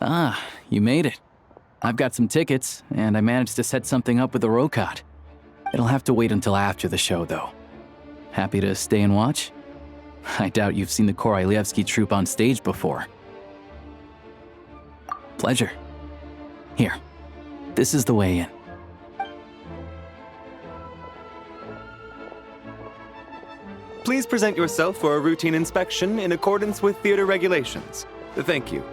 Ah, you made it. I've got some tickets, and I managed to set something up with the Rokot. It'll have to wait until after the show, though. Happy to stay and watch? I doubt you've seen the Korolyevsky troupe on stage before. Pleasure. Here, this is the way in. Please present yourself for a routine inspection in accordance with theater regulations. Thank you.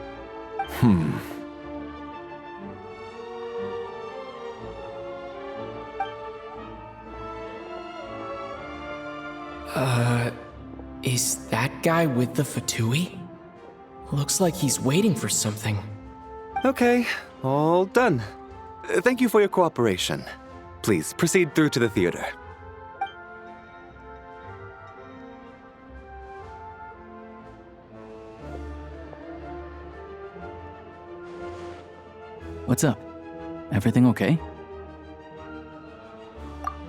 Is that guy with the Fatui? Looks like he's waiting for something. Okay, all done. Thank you for your cooperation. Please proceed through to the theater. What's up? Everything okay?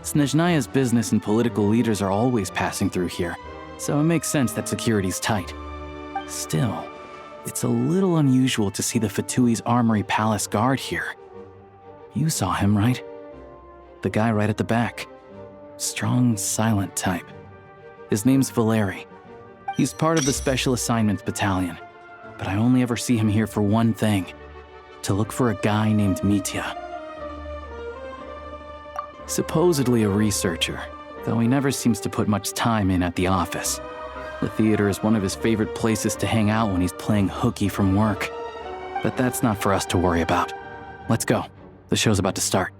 Snezhnaya's business and political leaders are always passing through here, so it makes sense that security's tight. Still, it's a little unusual to see the Fatui's Armory Palace guard here. You saw him, right? The guy right at the back. Strong, silent type. His name's Valeri. He's part of the Special Assignments Battalion, but I only ever see him here for one thing: to look for a guy named Mitya. Supposedly a researcher, though he never seems to put much time in at the office. The theater is one of his favorite places to hang out when he's playing hooky from work. But that's not for us to worry about. Let's go. The show's about to start.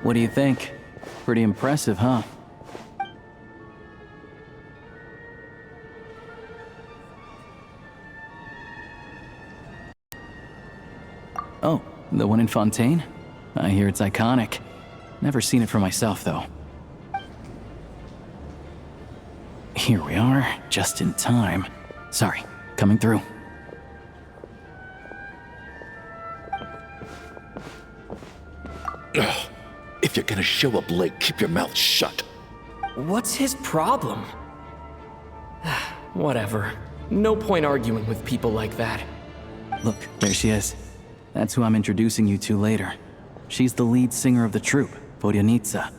What do you think? Pretty impressive, huh? Oh, the one in Fontaine? I hear it's iconic. Never seen it for myself, though. Here we are, just in time. Sorry, coming through. Ugh. If you're gonna show up late, keep your mouth shut. What's his problem? Whatever. No point arguing with people like that. Look, there she is. That's who I'm introducing you to later. She's the lead singer of the troupe, Vodyanitsa.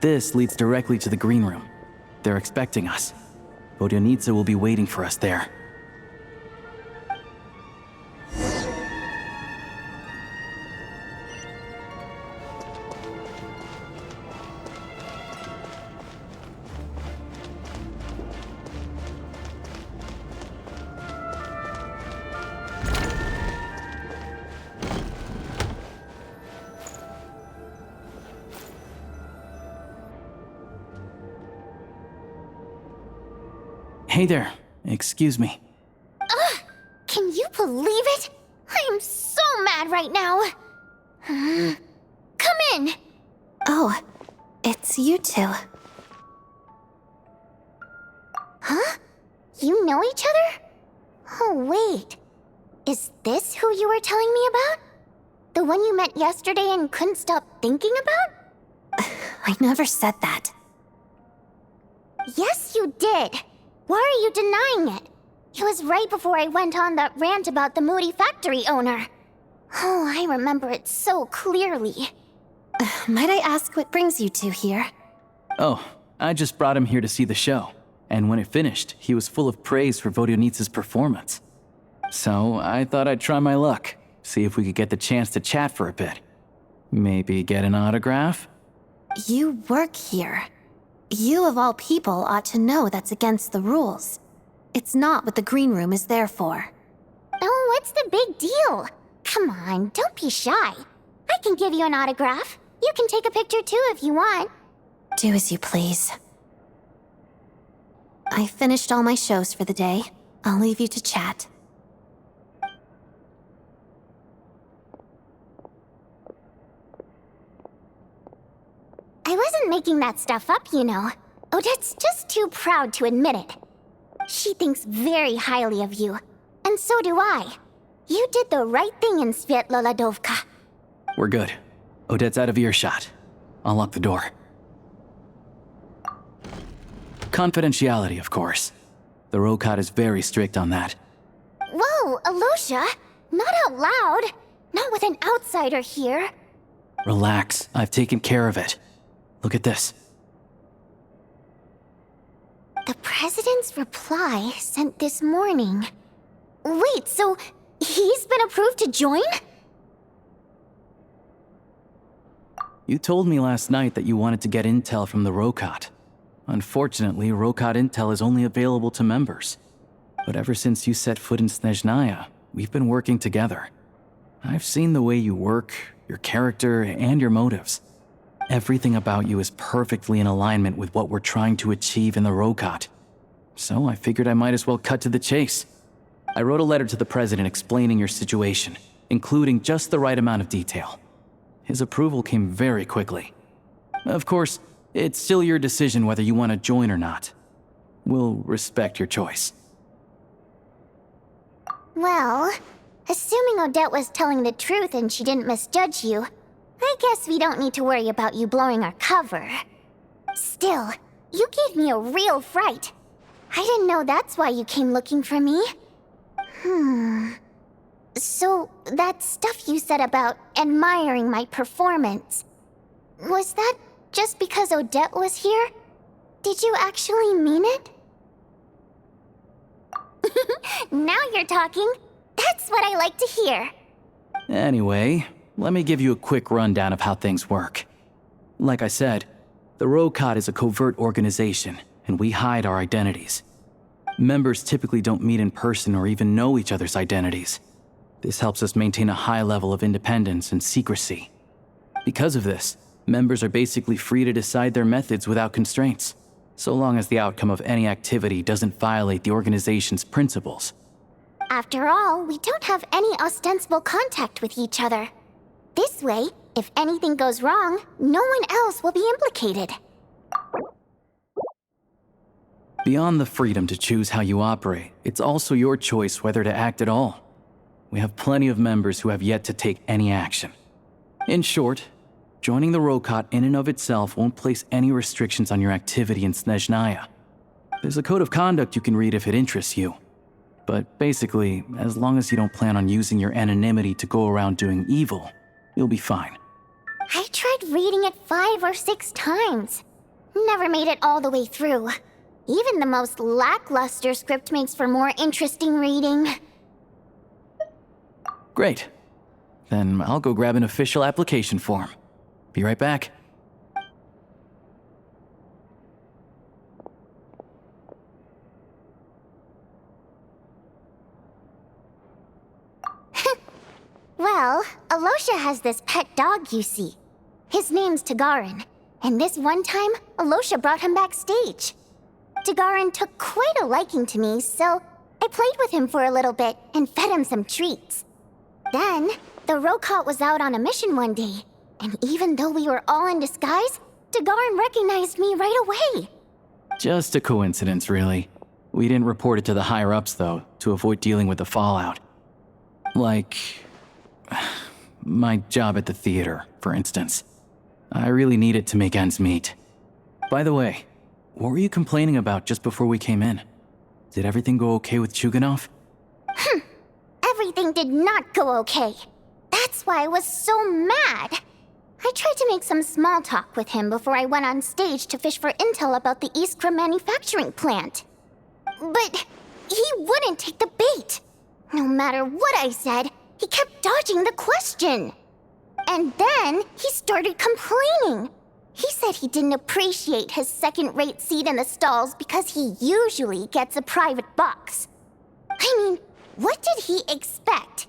This leads directly to the green room. They're expecting us. Vodyanitsa will be waiting for us there. Hey there, excuse me. Can you believe it? I am so mad right now. Come in. Oh, it's you two. know each other? Oh, wait. Is this who you were telling me about? The one you met yesterday and couldn't stop thinking about? I never said that. Yes, you did. Why are you denying it? It was right before I went on that rant about the moody factory owner. Oh, I remember it so clearly. Might I ask what brings you two here? Oh, I just brought him here to see the show. And when it finished, he was full of praise for Vodionitsa's performance. So I thought I'd try my luck, see if we could get the chance to chat for a bit. Maybe get an autograph? You work here. You of all people ought to know that's against the rules. It's not what the green room is there for. Oh, what's the big deal? Come on, don't be shy. I can give you an autograph. You can take a picture too if you want. Do as you please. I finished all my shows for the day. I'll leave you to chat. I wasn't making that stuff up, you know. Odette's just too proud to admit it. She thinks very highly of you, and so do I. You did the right thing in Svietloladovka. We're good. Odette's out of earshot. I'll lock the door. Confidentiality, of course. The Rokot is very strict on that. Whoa, Alosha! Not out loud! Not with an outsider here! Relax, I've taken care of it. Look at this. The President's reply sent this morning. Wait, so he's been approved to join? You told me last night that you wanted to get intel from the Rokot. Unfortunately, Rokot intel is only available to members. But ever since you set foot in Snezhnaya, we've been working together. I've seen the way you work, your character, and your motives. Everything about you is perfectly in alignment with what we're trying to achieve in the Rokot. So I figured I might as well cut to the chase. I wrote a letter to the President explaining your situation, including just the right amount of detail. His approval came very quickly. Of course, it's still your decision whether you want to join or not. We'll respect your choice. Well, assuming Odette was telling the truth and she didn't misjudge you, I guess we don't need to worry about you blowing our cover. Still, you gave me a real fright. I didn't know that's why you came looking for me. So, that stuff you said about admiring my performance, was that just because Odette was here? Did you actually mean it? Now you're talking. That's what I like to hear. Anyway, let me give you a quick rundown of how things work. Like I said, the Rokot is a covert organization, and we hide our identities. Members typically don't meet in person or even know each other's identities. This helps us maintain a high level of independence and secrecy. Because of this, members are basically free to decide their methods without constraints, so long as the outcome of any activity doesn't violate the organization's principles. After all, we don't have any ostensible contact with each other. This way, if anything goes wrong, no one else will be implicated. Beyond the freedom to choose how you operate, it's also your choice whether to act at all. We have plenty of members who have yet to take any action. In short, joining the Rokot in and of itself won't place any restrictions on your activity in Snezhnaya. There's a code of conduct you can read if it interests you. But basically, as long as you don't plan on using your anonymity to go around doing evil, you'll be fine. I tried reading it 5 or 6 times. Never made it all the way through. Even the most lackluster script makes for more interesting reading. Great. Then I'll go grab an official application form. Be right back. Well, Alosha has this pet dog, you see. His name's Tagarin, and this one time, Alosha brought him backstage. Tagarin took quite a liking to me, so I played with him for a little bit and fed him some treats. Then, the Rokot was out on a mission one day, and even though we were all in disguise, Tagarin recognized me right away. Just a coincidence, really. We didn't report it to the higher-ups, though, to avoid dealing with the fallout. Like, my job at the theater, for instance. I really needed to make ends meet. By the way, what were you complaining about just before we came in? Did everything go okay with Chuganov? Everything did not go okay. That's why I was so mad. I tried to make some small talk with him before I went on stage to fish for intel about the Iskra manufacturing plant. But he wouldn't take the bait. No matter what I said, he kept dodging the question. And then he started complaining. He said he didn't appreciate his second-rate seat in the stalls because he usually gets a private box. I mean, what did he expect?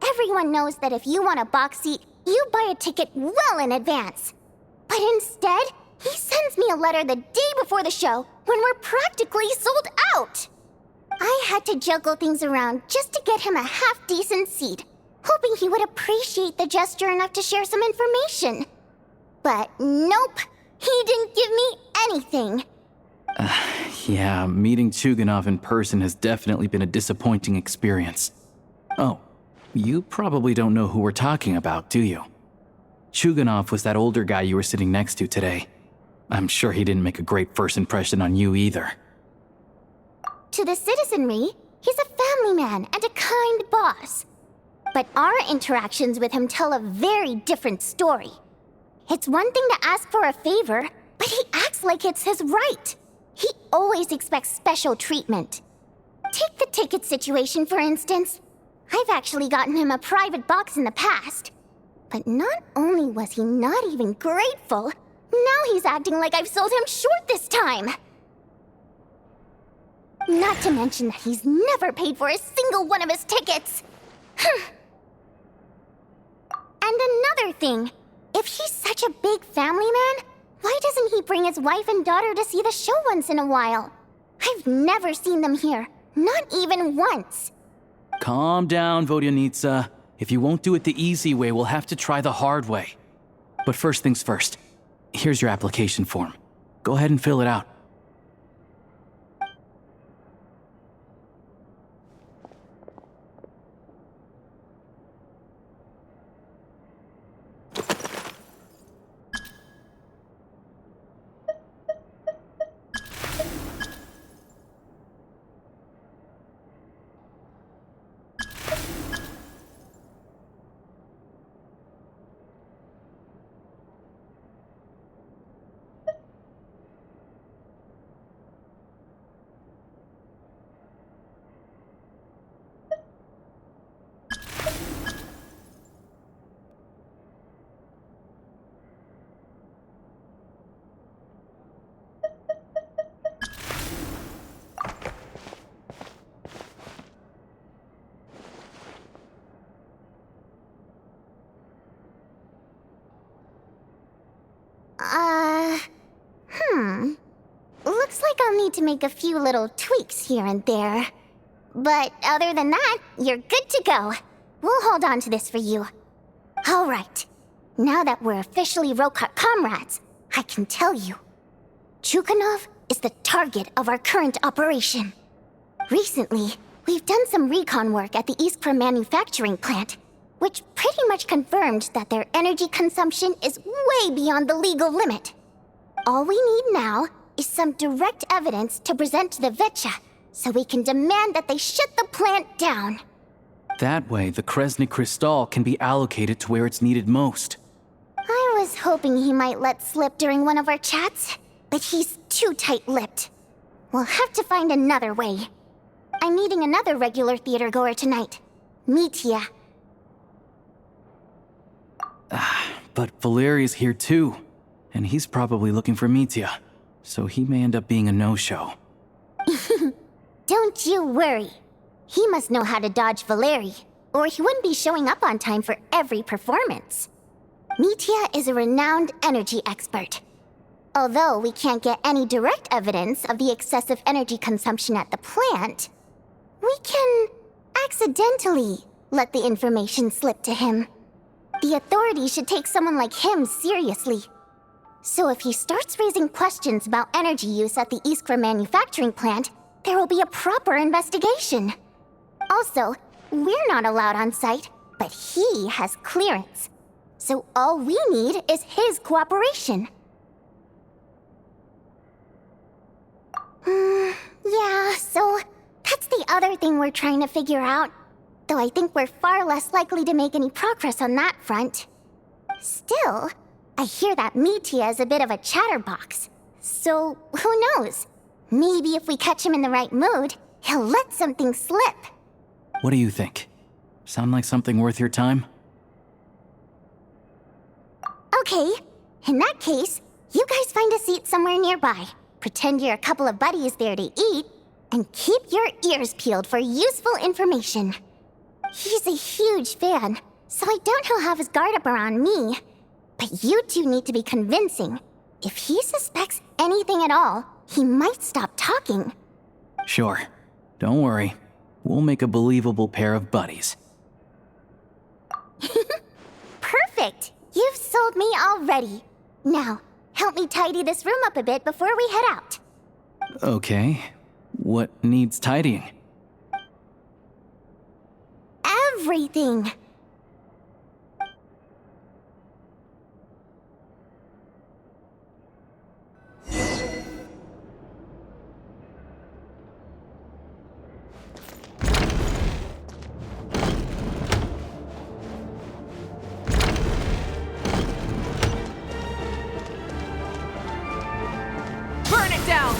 Everyone knows that if you want a box seat, you buy a ticket well in advance. But instead, he sends me a letter the day before the show when we're practically sold out. I had to juggle things around just to get him a half-decent seat, hoping he would appreciate the gesture enough to share some information. But nope, he didn't give me anything. Yeah, meeting Chuganov in person has definitely been a disappointing experience. Oh, you probably don't know who we're talking about, do you? Chuganov was that older guy you were sitting next to today. I'm sure he didn't make a great first impression on you either. To the citizenry, he's a family man and a kind boss. But our interactions with him tell a very different story. It's one thing to ask for a favor, but he acts like it's his right. He always expects special treatment. Take the ticket situation, for instance. I've actually gotten him a private box in the past. But not only was he not even grateful, now he's acting like I've sold him short this time. Not to mention that he's never paid for a single one of his tickets. And another thing, if he's such a big family man, why doesn't he bring his wife and daughter to see the show once in a while? I've never seen them here, not even once. Calm down, Vodyanitsa. If you won't do it the easy way, we'll have to try the hard way. But first things first. Here's your application form. Go ahead and fill it out. Looks like I'll need to make a few little tweaks here and there. But other than that, you're good to go. We'll hold on to this for you. All right. Now that we're officially Rokot comrades, I can tell you. Chuganov is the target of our current operation. Recently, we've done some recon work at the Iskra manufacturing plant, which pretty much confirmed that their energy consumption is way beyond the legal limit. All we need now is some direct evidence to present to the Vetcha, so we can demand that they shut the plant down. That way, the Kresny Crystal can be allocated to where it's needed most. I was hoping he might let slip during one of our chats, but he's too tight-lipped. We'll have to find another way. I'm meeting another regular theater goer tonight, Mitya. But Valeri's here too, and he's probably looking for Mitya, so he may end up being a no-show. Don't you worry. He must know how to dodge Valeri, or he wouldn't be showing up on time for every performance. Mitya is a renowned energy expert. Although we can't get any direct evidence of the excessive energy consumption at the plant, we can accidentally let the information slip to him. The authorities should take someone like him seriously. So if he starts raising questions about energy use at the Iskra manufacturing plant, there will be a proper investigation. Also, we're not allowed on site, but he has clearance. So all we need is his cooperation. Yeah, so that's the other thing we're trying to figure out. Though I think we're far less likely to make any progress on that front. Still, I hear that Mitya is a bit of a chatterbox. So, who knows? Maybe if we catch him in the right mood, he'll let something slip. What do you think? Sound like something worth your time? Okay, in that case, you guys find a seat somewhere nearby. Pretend you're a couple of buddies there to eat, and keep your ears peeled for useful information. He's a huge fan, so I doubt he'll have his guard up around me. But you two need to be convincing. If he suspects anything at all, he might stop talking. Sure. Don't worry. We'll make a believable pair of buddies. Perfect! You've sold me already. Now, help me tidy this room up a bit before we head out. Okay. What needs tidying? Everything! Burn it down!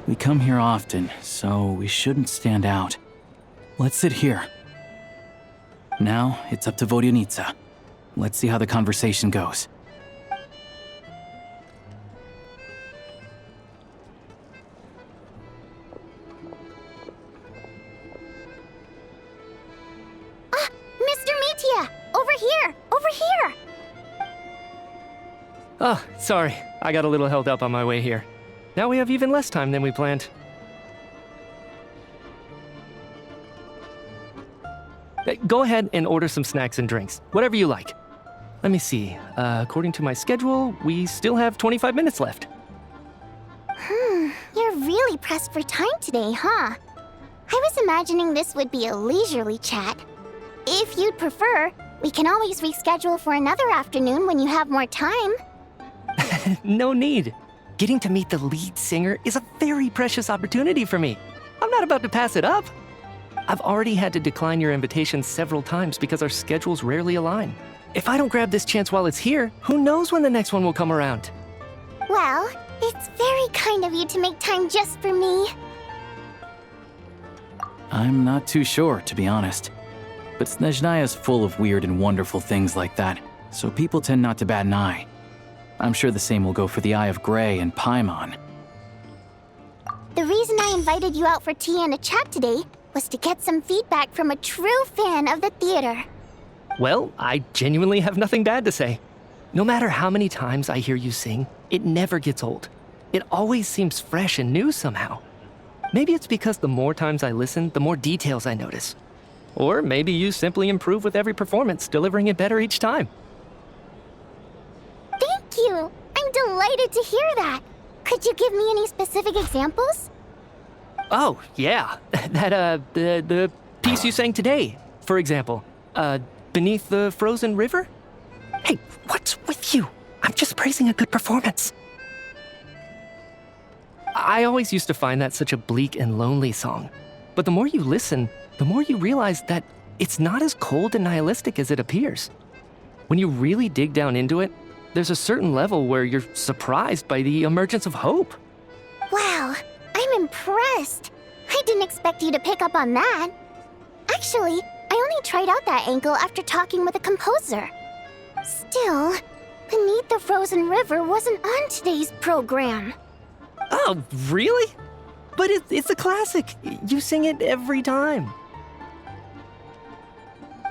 We come here often, so we shouldn't stand out. Let's sit here. Now, it's up to Vodyanica. Let's see how the conversation goes. Mr. Mitya! Over here! Over here! Oh, sorry. I got a little held up on my way here. Now we have even less time than we planned. Go ahead and order some snacks and drinks, whatever you like. Let me see. According to my schedule, we still have 25 minutes left. You're really pressed for time today, huh? I was imagining this would be a leisurely chat. If you'd prefer, we can always reschedule for another afternoon when you have more time. No need. Getting to meet the lead singer is a very precious opportunity for me. I'm not about to pass it up. I've already had to decline your invitation several times because our schedules rarely align. If I don't grab this chance while it's here, who knows when the next one will come around? Well, it's very kind of you to make time just for me. I'm not too sure, to be honest. But Snezhnaya is full of weird and wonderful things like that, so people tend not to bat an eye. I'm sure the same will go for the Eye of Grey and Paimon. The reason I invited you out for tea and a chat today was to get some feedback from a true fan of the theater. Well, I genuinely have nothing bad to say. No matter how many times I hear you sing, it never gets old. It always seems fresh and new somehow. Maybe it's because the more times I listen, the more details I notice. Or maybe you simply improve with every performance, delivering it better each time. Thank you! I'm delighted to hear that! Could you give me any specific examples? Oh, yeah. The piece you sang today, for example. Beneath the Frozen River? Hey, what's with you? I'm just praising a good performance. I always used to find that such a bleak and lonely song. But the more you listen, the more you realize that it's not as cold and nihilistic as it appears. When you really dig down into it, there's a certain level where you're surprised by the emergence of hope. Wow, I'm impressed. I didn't expect you to pick up on that. Actually, I only tried out that angle after talking with a composer. Still, Beneath the Frozen River wasn't on today's program. Oh, really? But it's a classic. You sing it every time.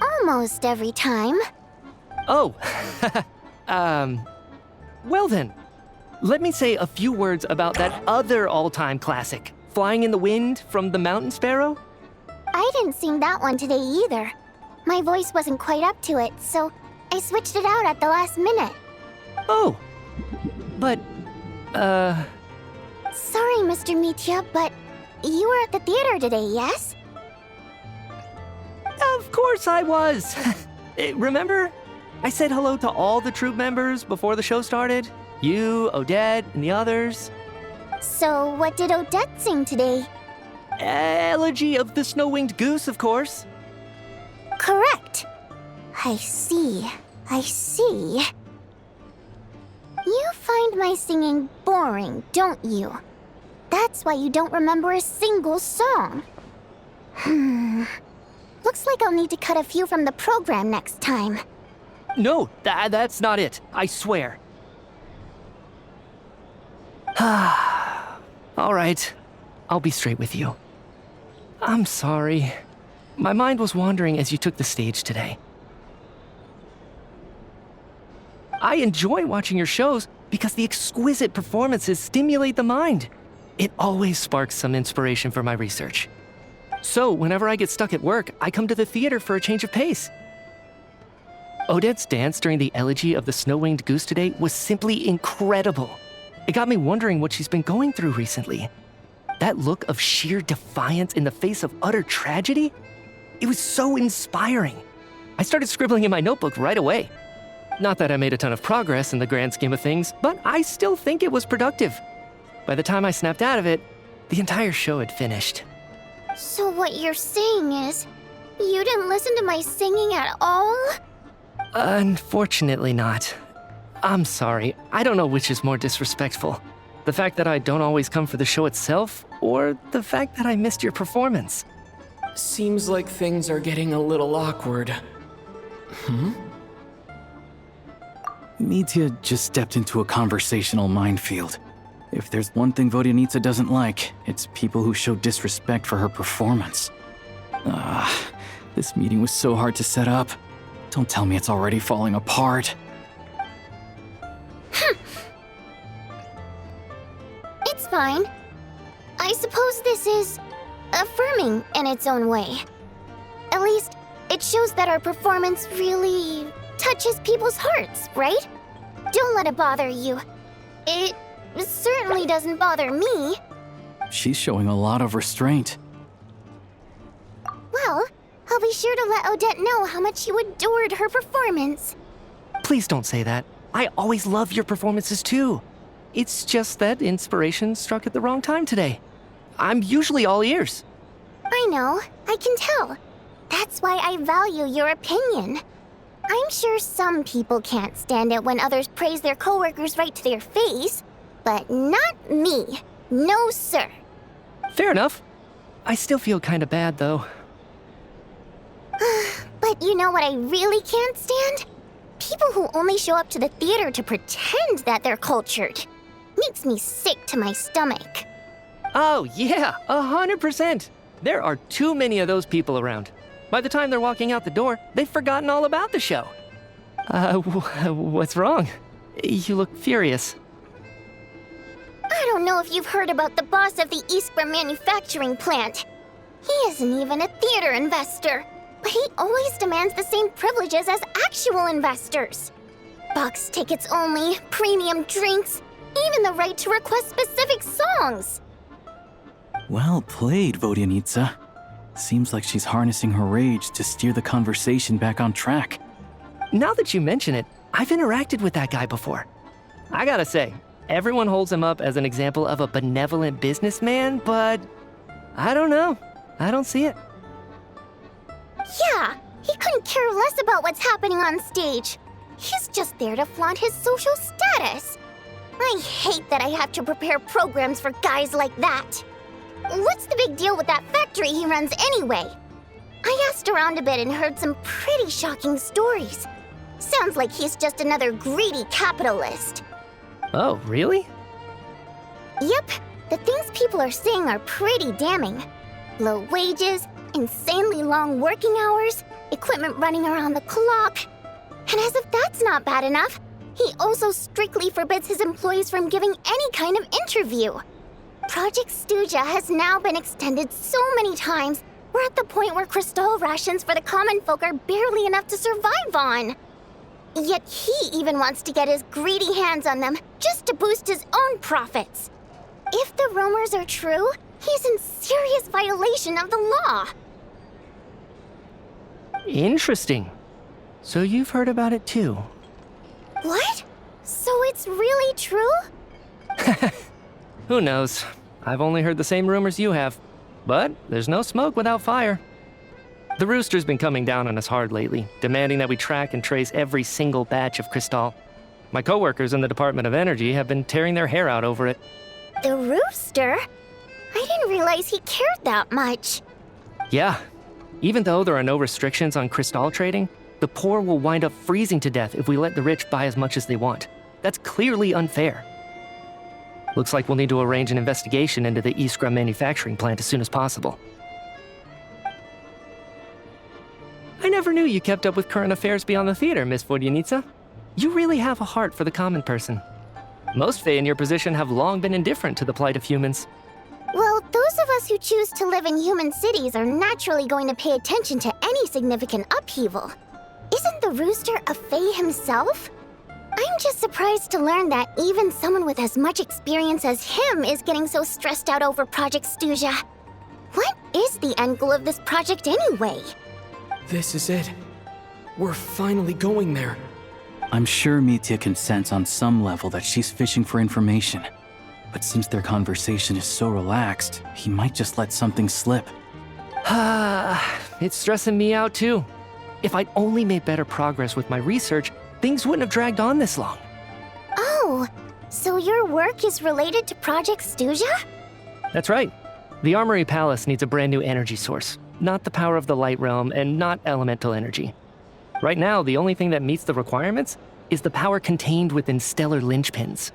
Almost every time. Oh, well then, let me say a few words about that other all-time classic, Flying in the Wind from the Mountain Sparrow. I didn't sing that one today either. My voice wasn't quite up to it, so I switched it out at the last minute. Oh, but, Sorry, Mr. Mitya, but you were at the theater today, yes? Of course I was. Remember? I said hello to all the troupe members before the show started. You, Odette, and the others. So what did Odette sing today? Elegy of the Snow-Winged Goose, of course. Correct. I see. I see. You find my singing boring, don't you? That's why you don't remember a single song. Looks like I'll need to cut a few from the program next time. No, that's not it. I swear. All right. I'll be straight with you. I'm sorry. My mind was wandering as you took the stage today. I enjoy watching your shows because the exquisite performances stimulate the mind. It always sparks some inspiration for my research. So, whenever I get stuck at work, I come to the theater for a change of pace. Odette's dance during the Elegy of the Snow-Winged Goose today was simply incredible. It got me wondering what she's been going through recently. That look of sheer defiance in the face of utter tragedy? It was so inspiring. I started scribbling in my notebook right away. Not that I made a ton of progress in the grand scheme of things, but I still think it was productive. By the time I snapped out of it, the entire show had finished. So what you're saying is, you didn't listen to my singing at all? Unfortunately not. I'm sorry, I don't know which is more disrespectful. The fact that I don't always come for the show itself, or the fact that I missed your performance. Seems like things are getting a little awkward. Mitya just stepped into a conversational minefield. If there's one thing Vodyanica doesn't like, it's people who show disrespect for her performance. This meeting was so hard to set up. Don't tell me it's already falling apart. It's fine. I suppose this is affirming in its own way. At least, it shows that our performance really touches people's hearts, right? Don't let it bother you. It certainly doesn't bother me. She's showing a lot of restraint. Well, I'll be sure to let Odette know how much you adored her performance. Please don't say that. I always love your performances too. It's just that inspiration struck at the wrong time today. I'm usually all ears. I know, I can tell. That's why I value your opinion. I'm sure some people can't stand it when others praise their coworkers right to their face, but not me. No, sir. Fair enough. I still feel kinda bad though. But you know what I really can't stand? People who only show up to the theater to pretend that they're cultured. Makes me sick to my stomach. Oh yeah, 100%. There are too many of those people around. By the time they're walking out the door, they've forgotten all about the show. What's wrong? You look furious. I don't know if you've heard about the boss of the Eastborough manufacturing plant. He isn't even a theater investor. but he always demands the same privileges as actual investors. Box tickets only, premium drinks, even the right to request specific songs. Well played, Vodyanitsa. Seems like she's harnessing her rage to steer the conversation back on track. Now that you mention it, I've interacted with that guy before. I gotta say, everyone holds him up as an example of a benevolent businessman, but I don't know. I don't see it. Yeah, he couldn't care less about what's happening on stage. He's just there to flaunt his social status. I hate that I have to prepare programs for guys like that. What's the big deal with that factory he runs anyway? I asked around a bit and heard some pretty shocking stories. Sounds like he's just another greedy capitalist. Oh, really? Yep, the things people are saying are pretty damning. Low wages, insanely long working hours, equipment running around the clock. And as if that's not bad enough, he also strictly forbids his employees from giving any kind of interview. Project Stuja has now been extended so many times, we're at the point where crystal rations for the common folk are barely enough to survive on. Yet he even wants to get his greedy hands on them just to boost his own profits. If the rumors are true, he's in serious violation of the law. Interesting. So you've heard about it too? What? So it's really true? Who knows? I've only heard the same rumors you have. But there's no smoke without fire. The rooster's been coming down on us hard lately, demanding that we track and trace every single batch of crystal. My coworkers in the Department of Energy have been tearing their hair out over it. The rooster? I didn't realize he cared that much. Yeah. Even though there are no restrictions on crystal trading, the poor will wind up freezing to death if we let the rich buy as much as they want. That's clearly unfair. Looks like we'll need to arrange an investigation into the Iskra manufacturing plant as soon as possible. I never knew you kept up with current affairs beyond the theater, Miss Vodyanitsa. You really have a heart for the common person. Most Fae in your position have long been indifferent to the plight of humans. Well, those of us who choose to live in human cities are naturally going to pay attention to any significant upheaval. Isn't the rooster a Fae himself? I'm just surprised to learn that even someone with as much experience as him is getting so stressed out over Project Stuja. What is the end goal of this project anyway? This is it. We're finally going there. I'm sure Mitya can sense on some level that she's fishing for information. But since their conversation is so relaxed, he might just let something slip. It's stressing me out too. If I'd only made better progress with my research, things wouldn't have dragged on this long. Oh, so your work is related to Project Stuja? That's right. The Armory Palace needs a brand new energy source. Not the power of the Light Realm and not elemental energy. Right now, the only thing that meets the requirements is the power contained within stellar linchpins.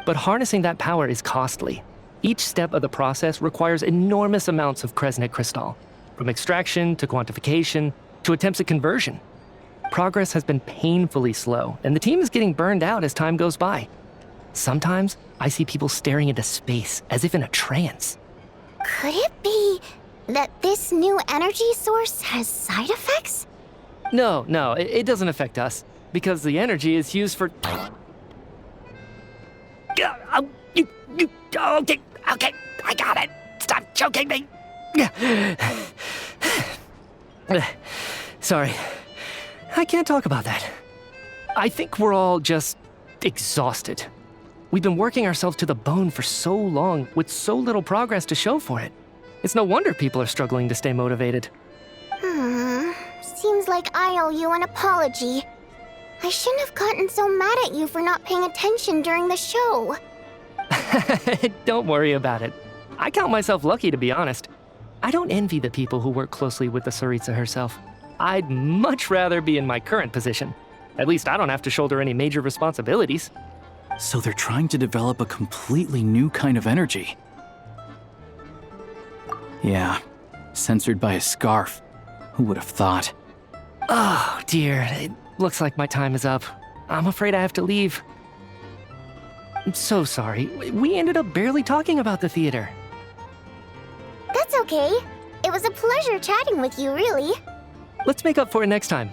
But harnessing that power is costly. Each step of the process requires enormous amounts of Kresnet crystal, from extraction to quantification to attempts at conversion. Progress has been painfully slow, and the team is getting burned out as time goes by. Sometimes, I see people staring into space as if in a trance. Could it be that this new energy source has side effects? No, it doesn't affect us, because the energy is used for... Okay, I got it. Stop choking me. Sorry, I can't talk about that. I think we're all just exhausted. We've been working ourselves to the bone for so long with so little progress to show for it. It's no wonder people are struggling to stay motivated. Seems like I owe you an apology. I shouldn't have gotten so mad at you for not paying attention during the show. Don't worry about it. I count myself lucky, to be honest. I don't envy the people who work closely with the Tsaritsa herself. I'd much rather be in my current position. At least I don't have to shoulder any major responsibilities. So they're trying to develop a completely new kind of energy. Yeah, censored by a scarf. Who would have thought? Oh, dear. It looks like my time is up. I'm afraid I have to leave. I'm so sorry. We ended up barely talking about the theater. That's okay. It was a pleasure chatting with you, really. Let's make up for it next time.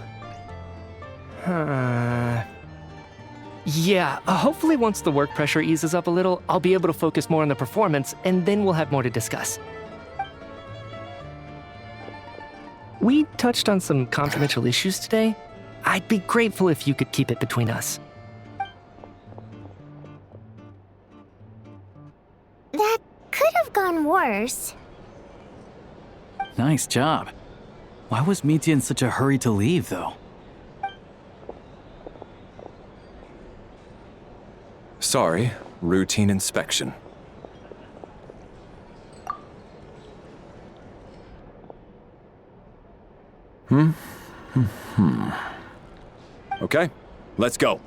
Yeah, hopefully once the work pressure eases up a little, I'll be able to focus more on the performance, and then we'll have more to discuss. We touched on some confidential issues today. I'd be grateful if you could keep it between us. That could have gone worse. Nice job. Why was Mitya in such a hurry to leave, though? Sorry, routine inspection. Okay, let's go.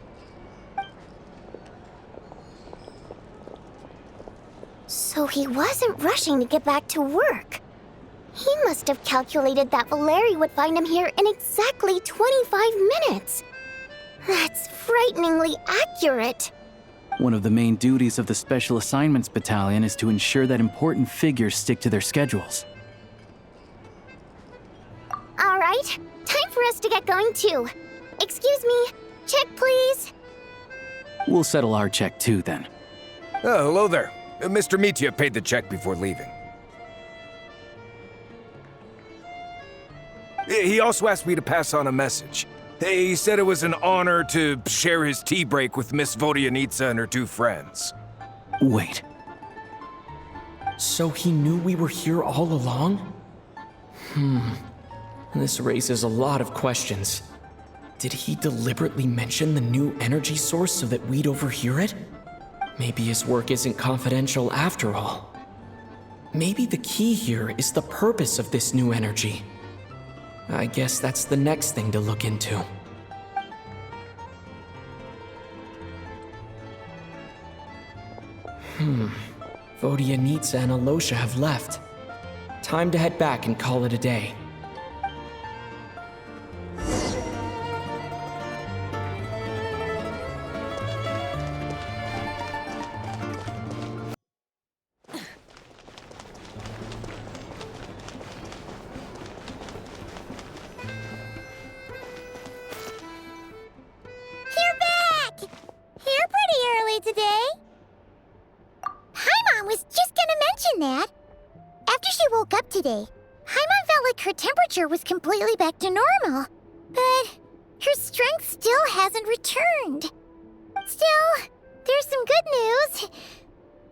So he wasn't rushing to get back to work. He must have calculated that Valeri would find him here in exactly 25 minutes. That's frighteningly accurate. One of the main duties of the Special Assignments Battalion is to ensure that important figures stick to their schedules. All right, time for us to get going too. Excuse me, check please. We'll settle our check too, then. Oh, hello there. Mr. Mitya paid the check before leaving. He also asked me to pass on a message. He said it was an honor to share his tea break with Miss Vodyanitsa and her two friends. Wait. So he knew we were here all along? This raises a lot of questions. Did he deliberately mention the new energy source so that we'd overhear it? Maybe his work isn't confidential after all. Maybe the key here is the purpose of this new energy. I guess that's the next thing to look into. Vodyanitsa and Alosha have left. Time to head back and call it a day. You're back! Here pretty early today. Paimon was just gonna mention that. After she woke up today, Paimon felt like her temperature was completely back to normal. But her strength still hasn't returned. Still, there's some good news.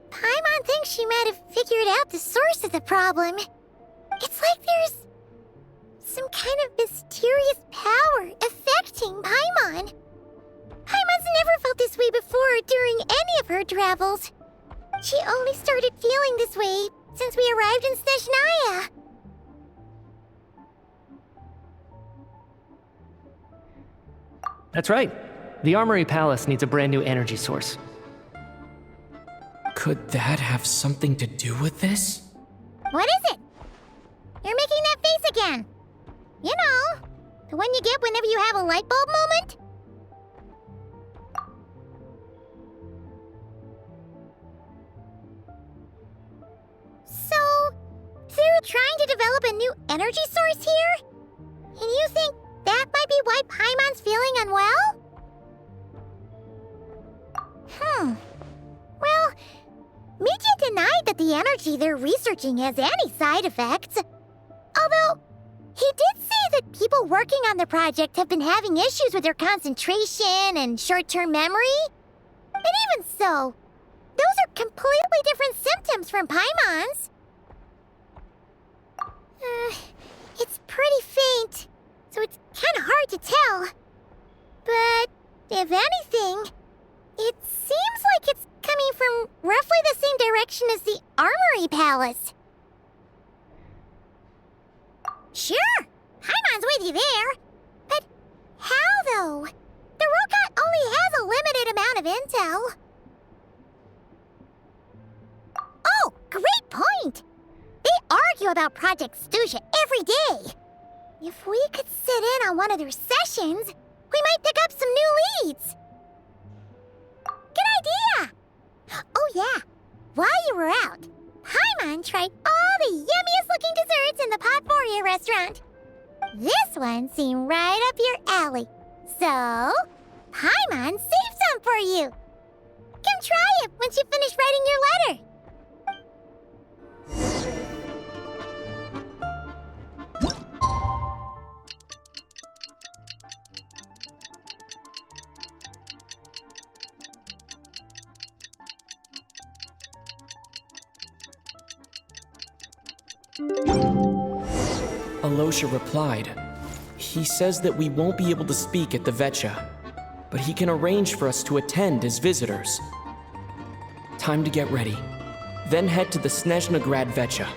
Paimon thinks she might have figured out the source of the problem. It's like there's some kind of mysterious power affecting Paimon. Paimon's never felt this way before during any of her travels. She only started feeling this way since we arrived in Snezhnaya. That's right. The Armory Palace needs a brand new energy source. Could that have something to do with this? What is it? You're making that face again. You know, the one you get whenever you have a light bulb moment? So, they're trying to develop a new energy source here? And you think that might be why Paimon's feeling unwell? Well, Mitya denied that the energy they're researching has any side effects. Although, he did say that people working on the project have been having issues with their concentration and short-term memory. And even so, those are completely different symptoms from Paimon's. It's pretty faint, so it's kind of hard to tell. But if anything, it seems like it's coming from roughly the same direction as the Armory Palace. Sure, Paimon's with you there. But how, though? The Rokat only has a limited amount of intel. Oh, great point! They argue about Project Stuja every day. If we could sit in on one of their sessions, we might pick up some new leads. Good idea! Oh yeah, while you were out, Paimon tried all the yummiest looking desserts in the Potpourri restaurant. This one seemed right up your alley. So, Paimon saved some for you. Come try it once you finish writing your letter. Alosha replied. He says that we won't be able to speak at the Vetcha, but he can arrange for us to attend as visitors. Time to get ready, then head to the Snezhnaya Vetcha.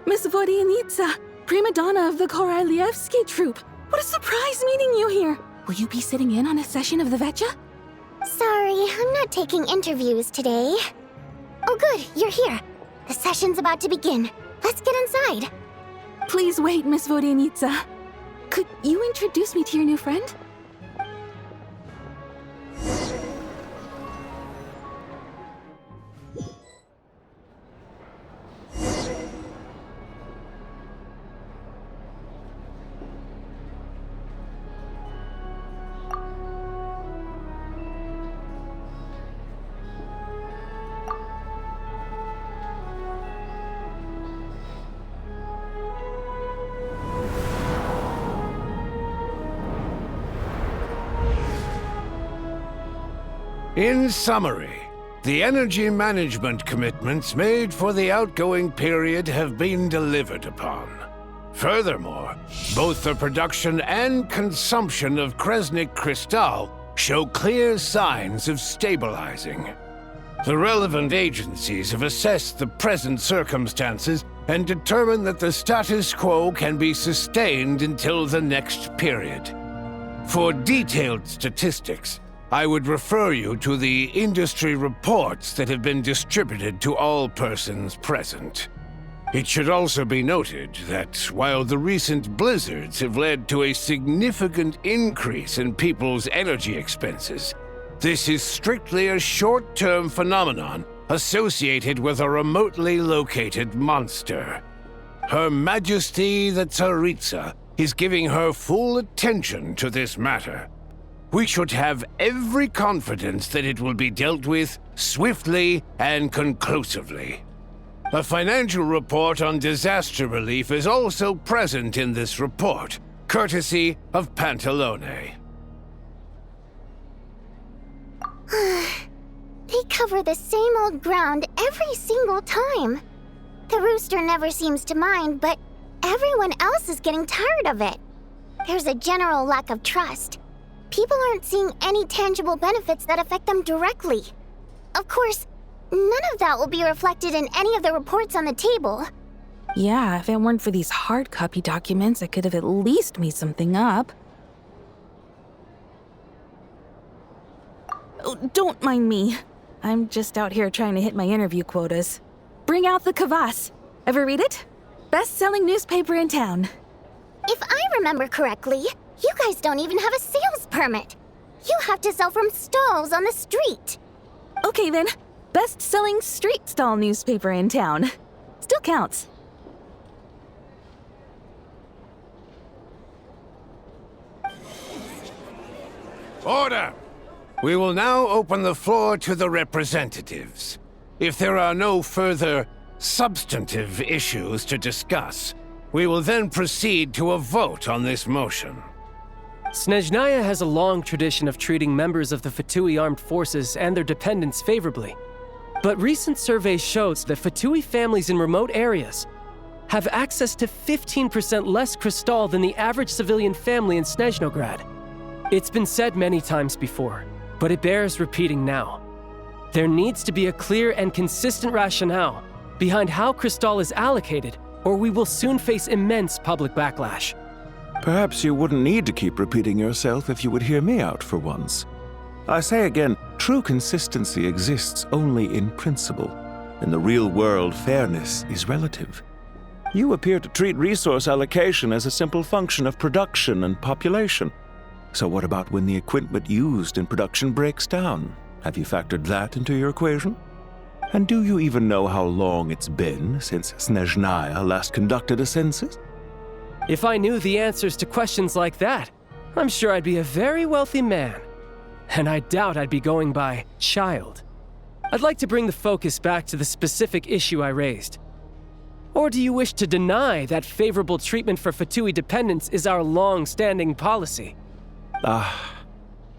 Miss Vodyanitsa, prima donna of the Korolievsky troupe. What a surprise meeting you here. Will you be sitting in on a session of the Vetcha? Sorry, I'm not taking interviews today. Oh good, you're here. The session's about to begin. Let's get inside. Please wait, Miss Vodyanitsa. Could you introduce me to your new friend? In summary, the energy management commitments made for the outgoing period have been delivered upon. Furthermore, both the production and consumption of Kresnik Crystal show clear signs of stabilizing. The relevant agencies have assessed the present circumstances and determined that the status quo can be sustained until the next period. For detailed statistics, I would refer you to the industry reports that have been distributed to all persons present. It should also be noted that while the recent blizzards have led to a significant increase in people's energy expenses, this is strictly a short-term phenomenon associated with a remotely located monster. Her Majesty the Tsaritsa is giving her full attention to this matter. We should have every confidence that it will be dealt with swiftly and conclusively. A financial report on disaster relief is also present in this report, courtesy of Pantalone. They cover the same old ground every single time. The rooster never seems to mind, but everyone else is getting tired of it. There's a general lack of trust. People aren't seeing any tangible benefits that affect them directly. Of course, none of that will be reflected in any of the reports on the table. Yeah, if it weren't for these hard copy documents, I could have at least made something up. Oh, don't mind me. I'm just out here trying to hit my interview quotas. Bring out the Quizás. Ever read it? Best-selling newspaper in town. If I remember correctly, you guys don't even have a sales permit. You have to sell from stalls on the street. Okay then, best-selling street stall newspaper in town. Still counts. Order! We will now open the floor to the representatives. If there are no further substantive issues to discuss, we will then proceed to a vote on this motion. Snezhnaya has a long tradition of treating members of the Fatui armed forces and their dependents favorably. But recent surveys shows that Fatui families in remote areas have access to 15% less crystal than the average civilian family in Snezhnaya. It's been said many times before, but it bears repeating now. There needs to be a clear and consistent rationale behind how Crystal is allocated, or we will soon face immense public backlash. Perhaps you wouldn't need to keep repeating yourself if you would hear me out for once. I say again, true consistency exists only in principle. In the real world, fairness is relative. You appear to treat resource allocation as a simple function of production and population. So what about when the equipment used in production breaks down? Have you factored that into your equation? And do you even know how long it's been since Snezhnaya last conducted a census? If I knew the answers to questions like that, I'm sure I'd be a very wealthy man. And I doubt I'd be going by child. I'd like to bring the focus back to the specific issue I raised. Or do you wish to deny that favorable treatment for Fatui dependents is our long-standing policy?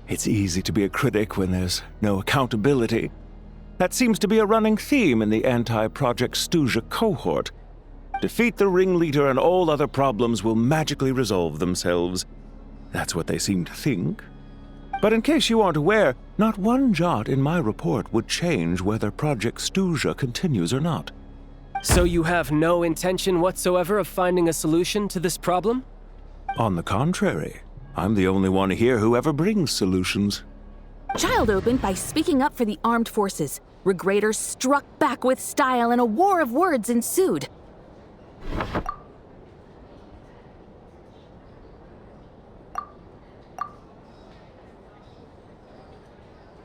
It's easy to be a critic when there's no accountability. That seems to be a running theme in the anti-Project Stuja cohort. Defeat the ringleader and all other problems will magically resolve themselves. That's what they seem to think. But in case you aren't aware, not one jot in my report would change whether Project Stuja continues or not. So you have no intention whatsoever of finding a solution to this problem? On the contrary, I'm the only one here who ever brings solutions. Child opened by speaking up for the armed forces. Regrator struck back with style and a war of words ensued.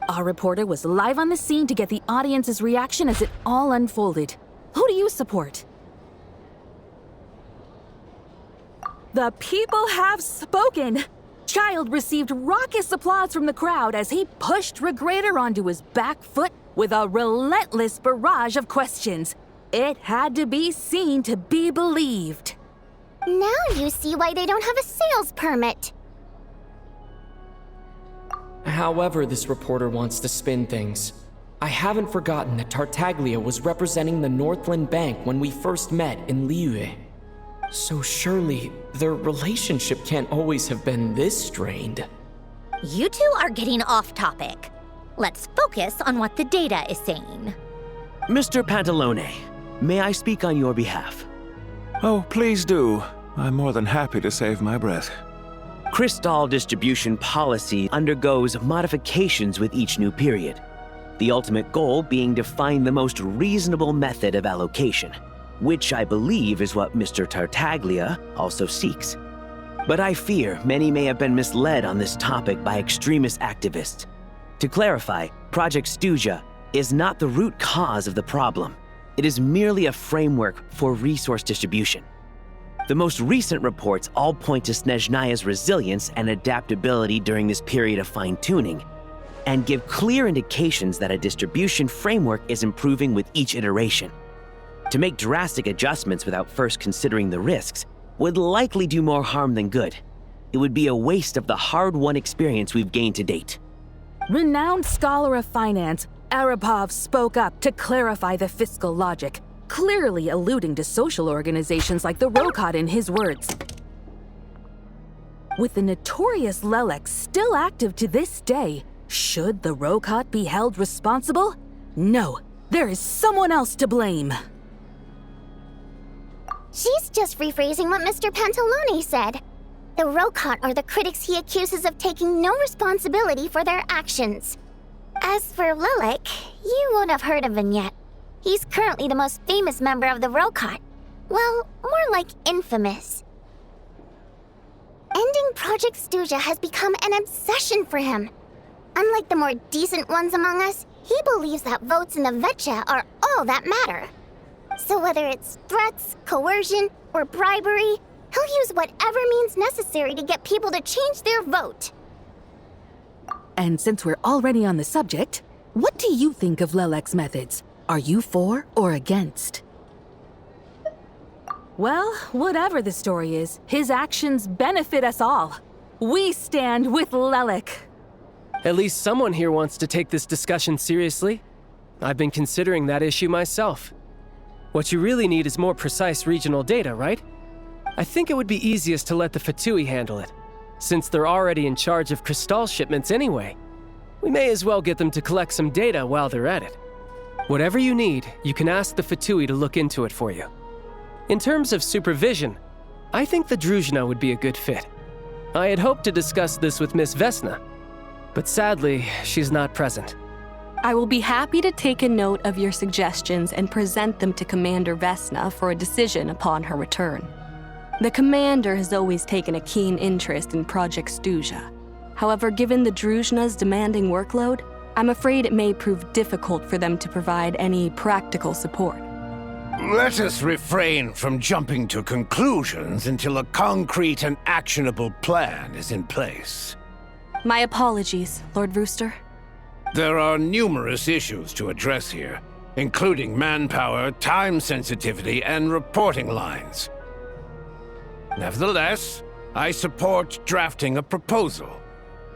Our reporter was live on the scene to get the audience's reaction as it all unfolded. Who do you support? The people have spoken! Child received raucous applause from the crowd as he pushed Regrator onto his back foot with a relentless barrage of questions. It had to be seen to be believed. Now you see why they don't have a sales permit. However this reporter wants to spin things, I haven't forgotten that Tartaglia was representing the Northland Bank when we first met in Liyue. So surely, their relationship can't always have been this strained. You two are getting off topic. Let's focus on what the data is saying. Mr. Pantalone, may I speak on your behalf? Oh, please do. I'm more than happy to save my breath. Crystal distribution policy undergoes modifications with each new period. The ultimate goal being to find the most reasonable method of allocation, which I believe is what Mr. Tartaglia also seeks. But I fear many may have been misled on this topic by extremist activists. To clarify, Project Stuja is not the root cause of the problem. It is merely a framework for resource distribution. The most recent reports all point to Snezhnaya's resilience and adaptability during this period of fine-tuning, and give clear indications that a distribution framework is improving with each iteration. To make drastic adjustments without first considering the risks would likely do more harm than good. It would be a waste of the hard-won experience we've gained to date. Renowned scholar of finance, Arapov spoke up to clarify the fiscal logic, clearly alluding to social organizations like the Rokot in his words. With the notorious Lelek still active to this day, should the Rokot be held responsible? No, there is someone else to blame. She's just rephrasing what Mr. Pantalone said. The Rokot are the critics he accuses of taking no responsibility for their actions. As for Lelek, you won't have heard of him yet. He's currently the most famous member of the Rokot. Well, more like infamous. Ending Project Stuja has become an obsession for him. Unlike the more decent ones among us, he believes that votes in the Vetcha are all that matter. So whether it's threats, coercion, or bribery, he'll use whatever means necessary to get people to change their vote. And since we're already on the subject, what do you think of Lelek's methods? Are you for or against? Well, whatever the story is, his actions benefit us all. We stand with Lelek. At least someone here wants to take this discussion seriously. I've been considering that issue myself. What you really need is more precise regional data, right? I think it would be easiest to let the Fatui handle it. Since they're already in charge of Crystal shipments anyway, we may as well get them to collect some data while they're at it. Whatever you need, you can ask the Fatui to look into it for you. In terms of supervision, I think the Druzhna would be a good fit. I had hoped to discuss this with Miss Vesna, but sadly, she's not present. I will be happy to take a note of your suggestions and present them to Commander Vesna for a decision upon her return. The Commander has always taken a keen interest in Project Stuja. However, given the Druzhna's demanding workload, I'm afraid it may prove difficult for them to provide any practical support. Let us refrain from jumping to conclusions until a concrete and actionable plan is in place. My apologies, Lord Rooster. There are numerous issues to address here, including manpower, time sensitivity, and reporting lines. Nevertheless, I support drafting a proposal.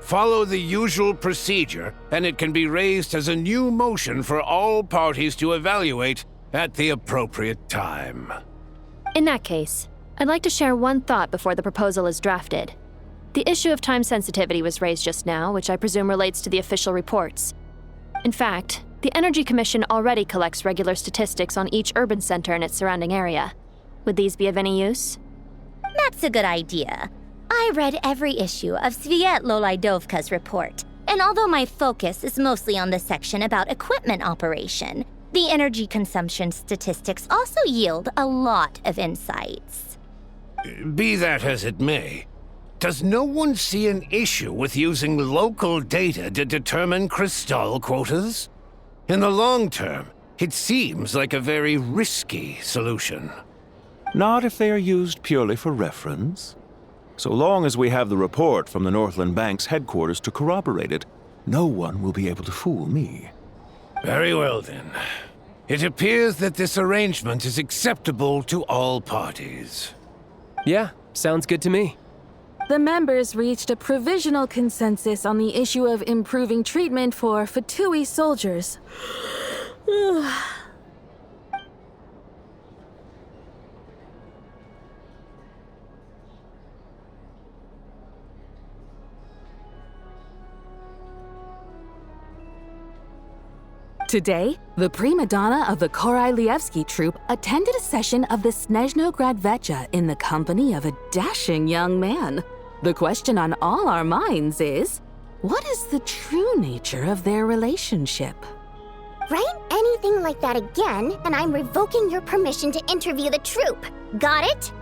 Follow the usual procedure, and it can be raised as a new motion for all parties to evaluate at the appropriate time. In that case, I'd like to share one thought before the proposal is drafted. The issue of time sensitivity was raised just now, which I presume relates to the official reports. In fact, the Energy Commission already collects regular statistics on each urban center and its surrounding area. Would these be of any use? That's a good idea. I read every issue of Sviet Lolaidovka's report, and although my focus is mostly on the section about equipment operation, the energy consumption statistics also yield a lot of insights. Be that as it may, does no one see an issue with using local data to determine Crystal quotas? In the long term, it seems like a very risky solution. Not if they are used purely for reference. So long as we have the report from the Northland Bank's headquarters to corroborate it, no one will be able to fool me. Very well then. It appears that this arrangement is acceptable to all parties. Yeah, sounds good to me. The members reached a provisional consensus on the issue of improving treatment for Fatui soldiers. Today, the prima donna of the Korailievsky troupe attended a session of the Snezhnaya in the company of a dashing young man. The question on all our minds is, what is the true nature of their relationship? Write anything like that again, and I'm revoking your permission to interview the troupe. Got it?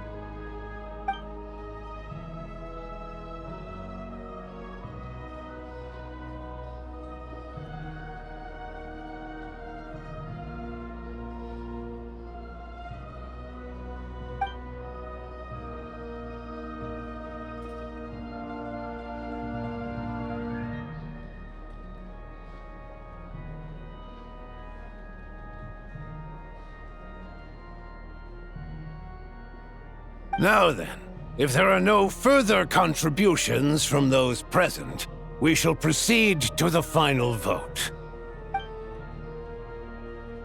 Now then, if there are no further contributions from those present, we shall proceed to the final vote.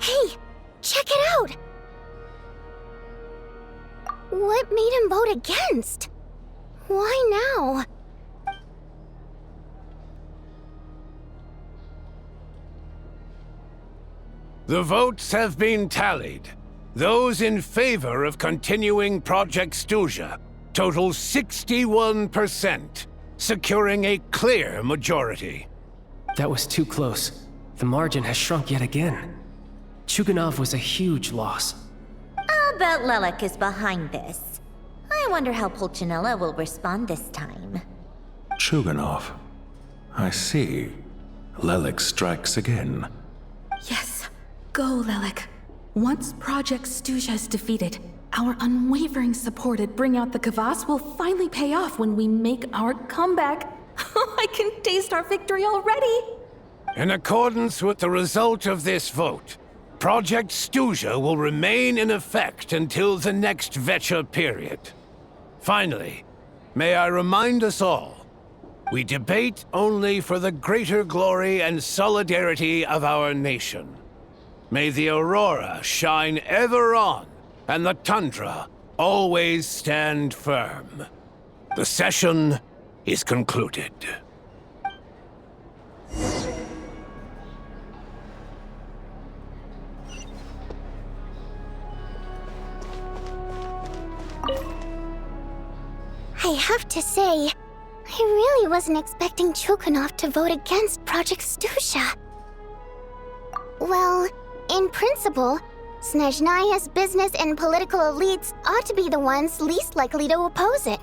Hey, check it out! What made him vote against? Why now? The votes have been tallied. Those in favor of continuing Project Stuja total 61%, securing a clear majority. That was too close. The margin has shrunk yet again. Chuganov was a huge loss. I'll bet Lelik is behind this. I wonder how Pulcinella will respond this time. Chuganov. I see. Lelik strikes again. Yes, go Lelik. Once Project Stuja is defeated, our unwavering support at Bring Out the Quizás will finally pay off when we make our comeback. I can taste our victory already! In accordance with the result of this vote, Project Stuja will remain in effect until the next Vecha period. Finally, may I remind us all, we debate only for the greater glory and solidarity of our nation. May the aurora shine ever on, and the tundra always stand firm. The session is concluded. I have to say, I really wasn't expecting Chukhanov to vote against Project Stusha. Well, in principle, Snezhnaya's business and political elites ought to be the ones least likely to oppose it.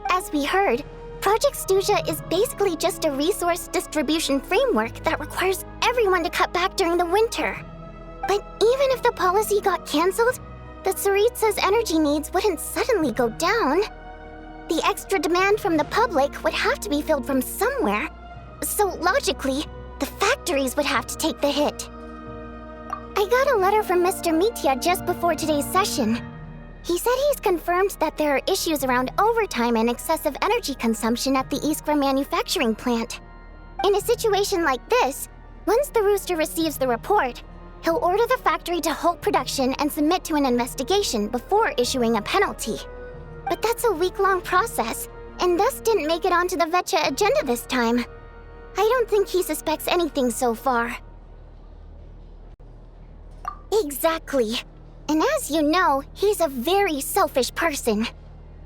As we heard, Project Stusha is basically just a resource distribution framework that requires everyone to cut back during the winter. But even if the policy got cancelled, the Tsaritsa's energy needs wouldn't suddenly go down. The extra demand from the public would have to be filled from somewhere. So logically, the factories would have to take the hit. I got a letter from Mr. Mitya just before today's session. He said he's confirmed that there are issues around overtime and excessive energy consumption at the Iskra manufacturing plant. In a situation like this, once the Rooster receives the report, he'll order the factory to halt production and submit to an investigation before issuing a penalty. But that's a week-long process, and thus didn't make it onto the Vetcha agenda this time. I don't think he suspects anything so far. Exactly. And as you know, he's a very selfish person.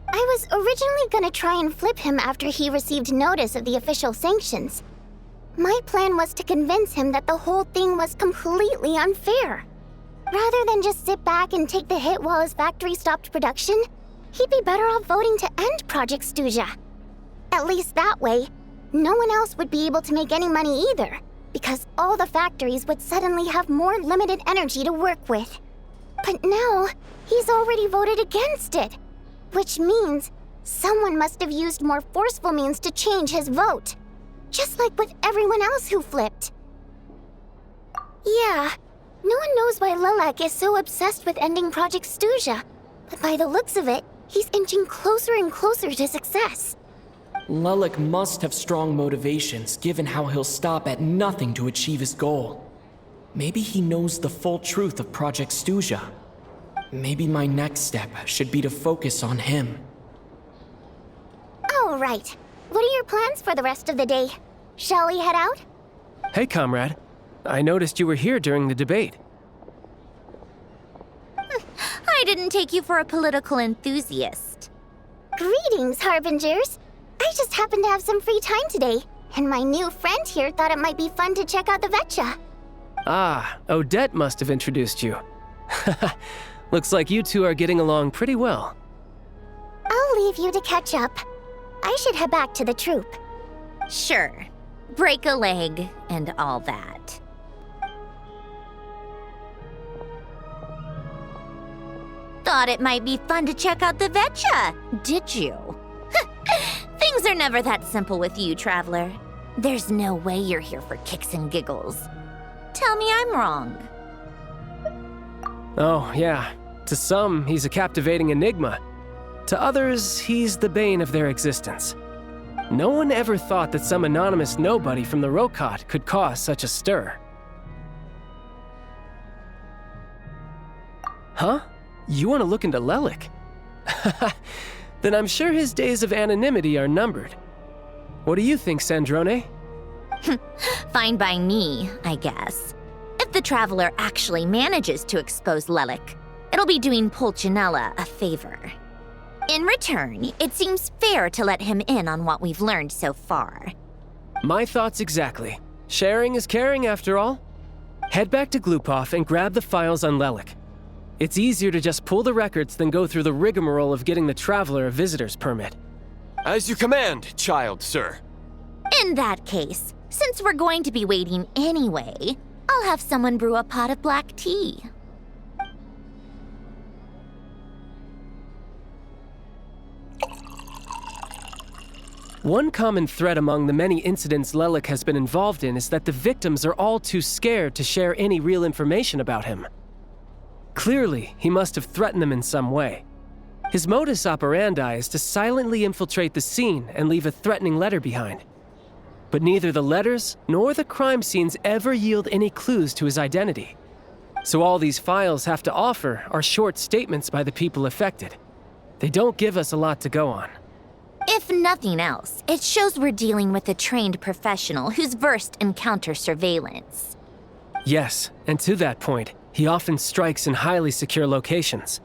I was originally gonna try and flip him after he received notice of the official sanctions. My plan was to convince him that the whole thing was completely unfair. Rather than just sit back and take the hit while his factory stopped production, he'd be better off voting to end Project Stusha. At least that way, no one else would be able to make any money either, because all the factories would suddenly have more limited energy to work with. But now, he's already voted against it, which means someone must have used more forceful means to change his vote, just like with everyone else who flipped. Yeah, no one knows why Lilac is so obsessed with ending Project Stusha, but by the looks of it, he's inching closer and closer to success. Lilac must have strong motivations, given how he'll stop at nothing to achieve his goal. Maybe he knows the full truth of Project Stusha. Maybe my next step should be to focus on him. Oh, right. What are your plans for the rest of the day? Shall we head out? Hey, comrade. I noticed you were here during the debate. I didn't take you for a political enthusiast. Greetings, Harbingers. I just happened to have some free time today, and my new friend here thought it might be fun to check out the Vetcha. Ah, Odette must have introduced you. Looks like you two are getting along pretty well. I'll leave you to catch up. I should head back to the troop. Sure. Break a leg and all that. Thought it might be fun to check out the Vetcha, did you? Things are never that simple with you, Traveler. There's no way you're here for kicks and giggles. Tell me I'm wrong. Oh, yeah. To some, he's a captivating enigma. To others, he's the bane of their existence. No one ever thought that some anonymous nobody from the Rokot could cause such a stir. Huh? You want to look into Lelik? Then I'm sure his days of anonymity are numbered. What do you think, Sandrone? Fine by me, I guess. If the Traveler actually manages to expose Lelik, it'll be doing Pulcinella a favor. In return, it seems fair to let him in on what we've learned so far. My thoughts exactly. Sharing is caring, after all. Head back to Glupov and grab the files on Lelik. It's easier to just pull the records than go through the rigmarole of getting the Traveler a visitor's permit. As you command, child, sir. In that case, since we're going to be waiting anyway, I'll have someone brew a pot of black tea. One common thread among the many incidents Lelik has been involved in is that the victims are all too scared to share any real information about him. Clearly, he must have threatened them in some way. His modus operandi is to silently infiltrate the scene and leave a threatening letter behind. But neither the letters nor the crime scenes ever yield any clues to his identity. So all these files have to offer are short statements by the people affected. They don't give us a lot to go on. If nothing else, it shows we're dealing with a trained professional who's versed in counter-surveillance. Yes, and to that point, he often strikes in highly secure locations.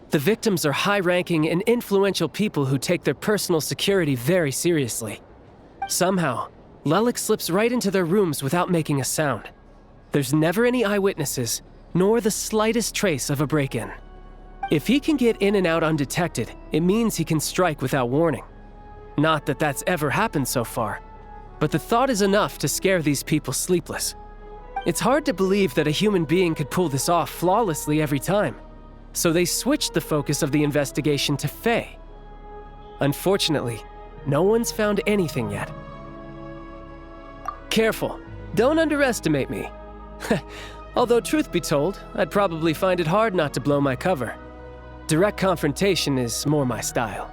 The victims are high-ranking and influential people who take their personal security very seriously. Somehow, Lelik slips right into their rooms without making a sound. There's never any eyewitnesses, nor the slightest trace of a break-in. If he can get in and out undetected, it means he can strike without warning. Not that that's ever happened so far, but the thought is enough to scare these people sleepless. It's hard to believe that a human being could pull this off flawlessly every time, so they switched the focus of the investigation to Faye. Unfortunately, no one's found anything yet. Careful, don't underestimate me. Although truth be told, I'd probably find it hard not to blow my cover. Direct confrontation is more my style.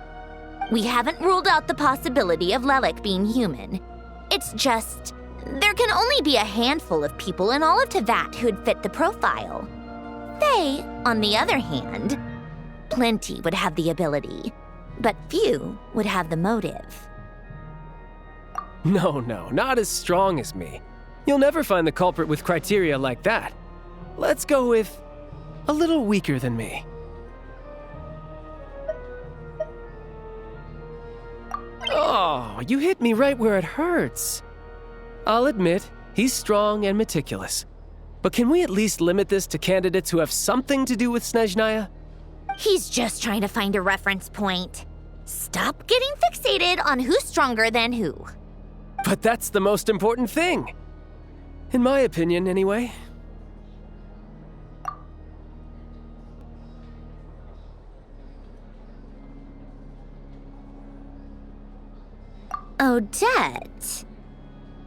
We haven't ruled out the possibility of Lelik being human. It's just, there can only be a handful of people in all of Teyvat who'd fit the profile. Faye, on the other hand, plenty would have the ability, but few would have the motive. No, not as strong as me. You'll never find the culprit with criteria like that. Let's go with a little weaker than me. Oh, you hit me right where it hurts. I'll admit, he's strong and meticulous. But can we at least limit this to candidates who have something to do with Snezhnaya? He's just trying to find a reference point. Stop getting fixated on who's stronger than who. But that's the most important thing. In my opinion, anyway. Odette.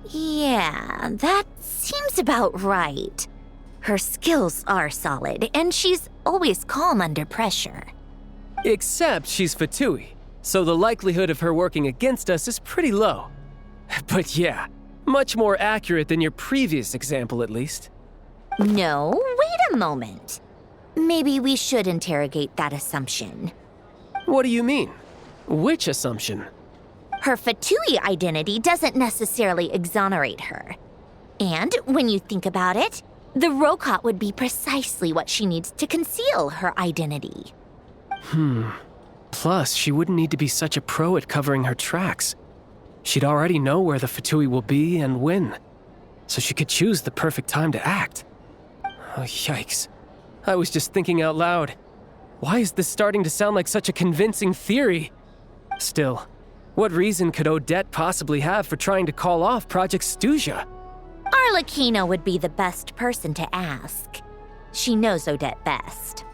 Yeah, that seems about right. Her skills are solid, and she's always calm under pressure. Except she's Fatui, so the likelihood of her working against us is pretty low. But yeah, much more accurate than your previous example, at least. No, wait a moment. Maybe we should interrogate that assumption. What do you mean? Which assumption? Her Fatui identity doesn't necessarily exonerate her. And when you think about it, the Rokot would be precisely what she needs to conceal her identity. Plus, she wouldn't need to be such a pro at covering her tracks. She'd already know where the Fatui will be and when, so she could choose the perfect time to act. Oh, yikes. I was just thinking out loud. Why is this starting to sound like such a convincing theory? Still, what reason could Odette possibly have for trying to call off Project Stuzha? Arlecchino would be the best person to ask. She knows Odette best.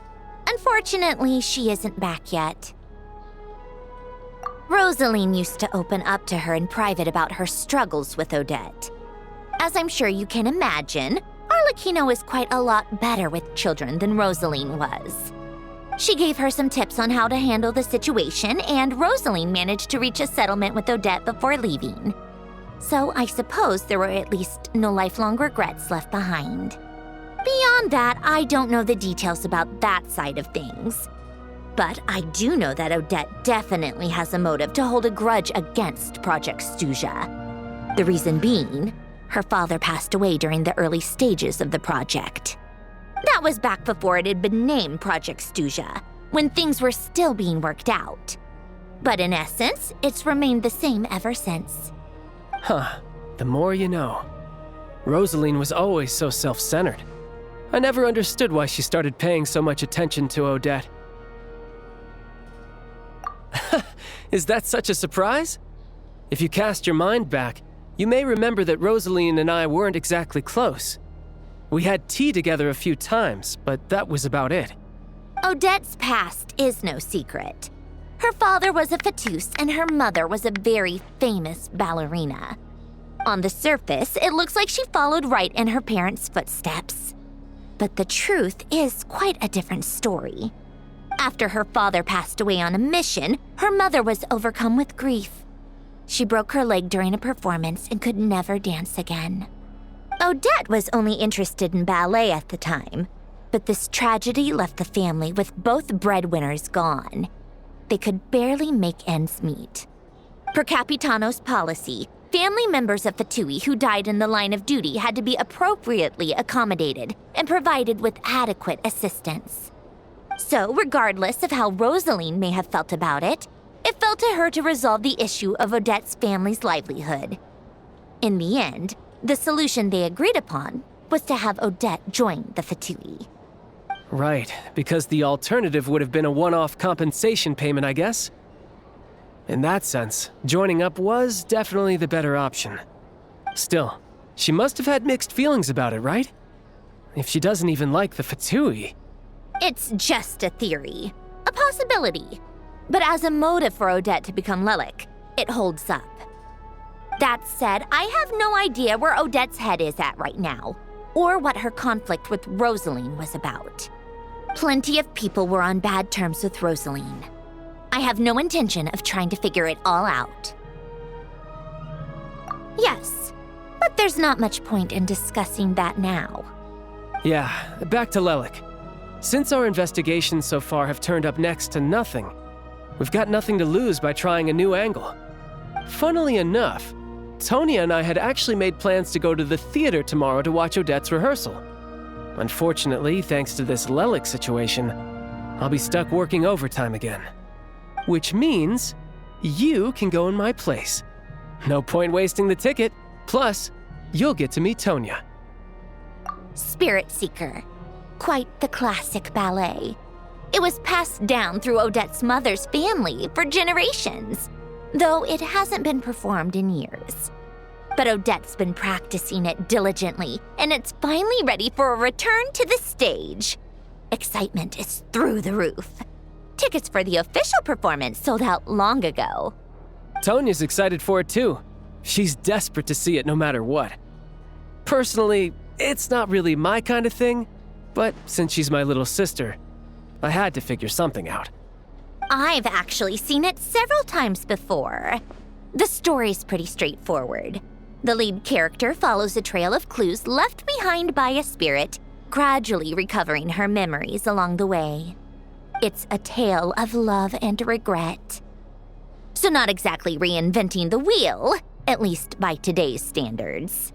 Unfortunately, she isn't back yet. Rosaline used to open up to her in private about her struggles with Odette. As I'm sure you can imagine, Arlecchino is quite a lot better with children than Rosaline was. She gave her some tips on how to handle the situation, and Rosaline managed to reach a settlement with Odette before leaving. So I suppose there were at least no lifelong regrets left behind. Beyond that, I don't know the details about that side of things. But I do know that Odette definitely has a motive to hold a grudge against Project Stuzha. The reason being, her father passed away during the early stages of the project. That was back before it had been named Project Stuzha, when things were still being worked out. But in essence, it's remained the same ever since. The more you know. Rosaline was always so self-centered. I never understood why she started paying so much attention to Odette. Is that such a surprise? If you cast your mind back, you may remember that Rosaline and I weren't exactly close. We had tea together a few times, but that was about it. Odette's past is no secret. Her father was a fatus and her mother was a very famous ballerina. On the surface, it looks like she followed right in her parents' footsteps. But the truth is quite a different story. After her father passed away on a mission, her mother was overcome with grief. She broke her leg during a performance and could never dance again. Odette was only interested in ballet at the time, but this tragedy left the family with both breadwinners gone. they could barely make ends meet. Per Capitano's policy, family members of Fatui who died in the line of duty had to be appropriately accommodated and provided with adequate assistance. So, regardless of how Rosaline may have felt about it, it fell to her to resolve the issue of Odette's family's livelihood. In the end, the solution they agreed upon was to have Odette join the Fatui. Right, because the alternative would have been a one-off compensation payment, I guess. In that sense, joining up was definitely the better option. Still, she must have had mixed feelings about it, right? If she doesn't even like the Fatui. It's just a theory, a possibility. But as a motive for Odette to become Lelik, it holds up. That said, I have no idea where Odette's head is at right now, or what her conflict with Rosaline was about. Plenty of people were on bad terms with Rosaline. I have no intention of trying to figure it all out. Yes, but there's not much point in discussing that now. Yeah, back to Lelik. Since our investigations so far have turned up next to nothing, we've got nothing to lose by trying a new angle. Funnily enough, Tonya and I had actually made plans to go to the theater tomorrow to watch Odette's rehearsal. Unfortunately, thanks to this Lelik situation, I'll be stuck working overtime again. Which means you can go in my place. No point wasting the ticket. Plus, you'll get to meet Tonya. Spirit Seeker. Quite the classic ballet. It was passed down through Odette's mother's family for generations, though it hasn't been performed in years. But Odette's been practicing it diligently, and it's finally ready for a return to the stage. Excitement is through the roof. Tickets for the official performance sold out long ago. Tonya's excited for it too. She's desperate to see it no matter what. Personally, it's not really my kind of thing, but since she's my little sister, I had to figure something out. I've actually seen it several times before. The story's pretty straightforward. The lead character follows a trail of clues left behind by a spirit, gradually recovering her memories along the way. It's a tale of love and regret. So not exactly reinventing the wheel, at least by today's standards.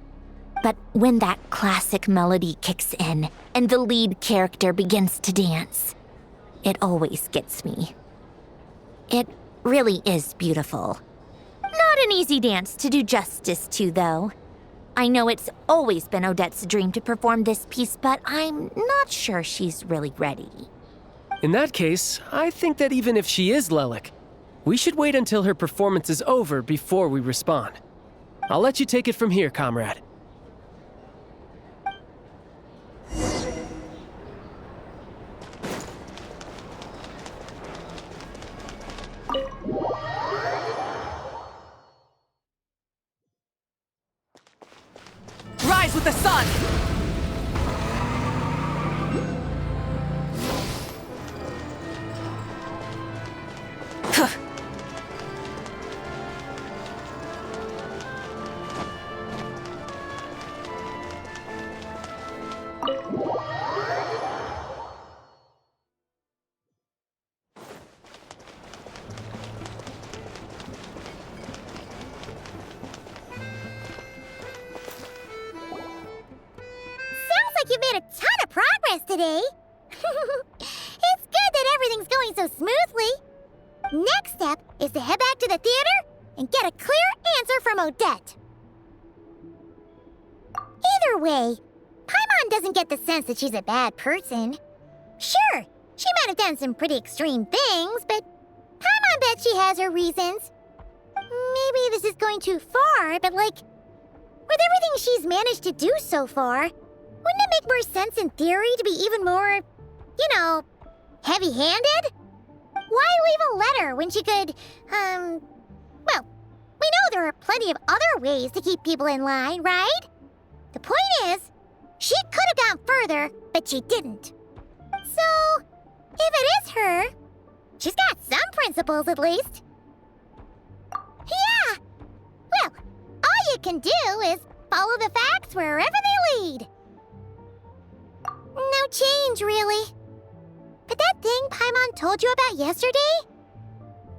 But when that classic melody kicks in and the lead character begins to dance, it always gets me. It really is beautiful. Not an easy dance to do justice to, though. I know it's always been Odette's dream to perform this piece, but I'm not sure she's really ready. In that case, I think that even if she is Lelik, we should wait until her performance is over before we respond. I'll let you take it from here, comrade. Rise with the sun! You made a ton of progress today. It's good that everything's going so smoothly. Next step is to head back to the theater and get a clear answer from Odette. Either way, Paimon doesn't get the sense that she's a bad person. Sure, she might have done some pretty extreme things, but Paimon bet she has her reasons. Maybe this is going too far, but with everything she's managed to do so far, wouldn't it make more sense in theory to be even more, heavy-handed? Why leave a letter when she could, we know there are plenty of other ways to keep people in line, right? The point is, she could have gone further, but she didn't. So, if it is her, she's got some principles at least. Yeah! Well, all you can do is follow the facts wherever they lead. No change, really. But that thing Paimon told you about yesterday?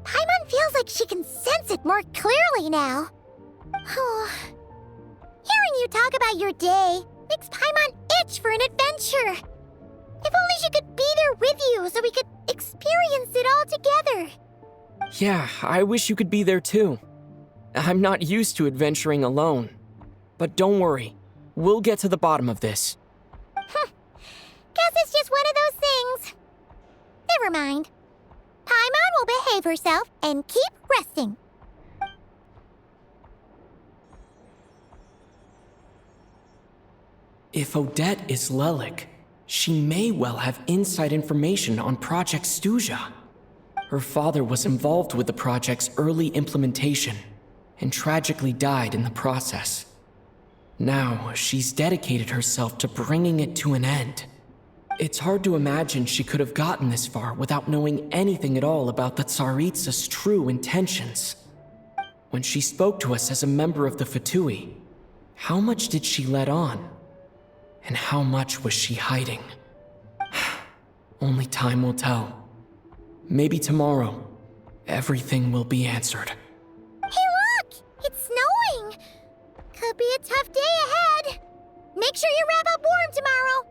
Paimon feels like she can sense it more clearly now. Hearing you talk about your day makes Paimon itch for an adventure. If only she could be there with you so we could experience it all together. Yeah, I wish you could be there too. I'm not used to adventuring alone. But don't worry, we'll get to the bottom of this. Guess it's just one of those things. Never mind. Paimon will behave herself and keep resting. If Odette is Lelik, she may well have inside information on Project Stuja. Her father was involved with the project's early implementation and tragically died in the process. Now, she's dedicated herself to bringing it to an end. It's hard to imagine she could have gotten this far without knowing anything at all about the Tsaritsa's true intentions. When she spoke to us as a member of the Fatui, how much did she let on? And how much was she hiding? Only time will tell. Maybe tomorrow, everything will be answered. Hey look! It's snowing! Could be a tough day ahead. Make sure you wrap up warm tomorrow.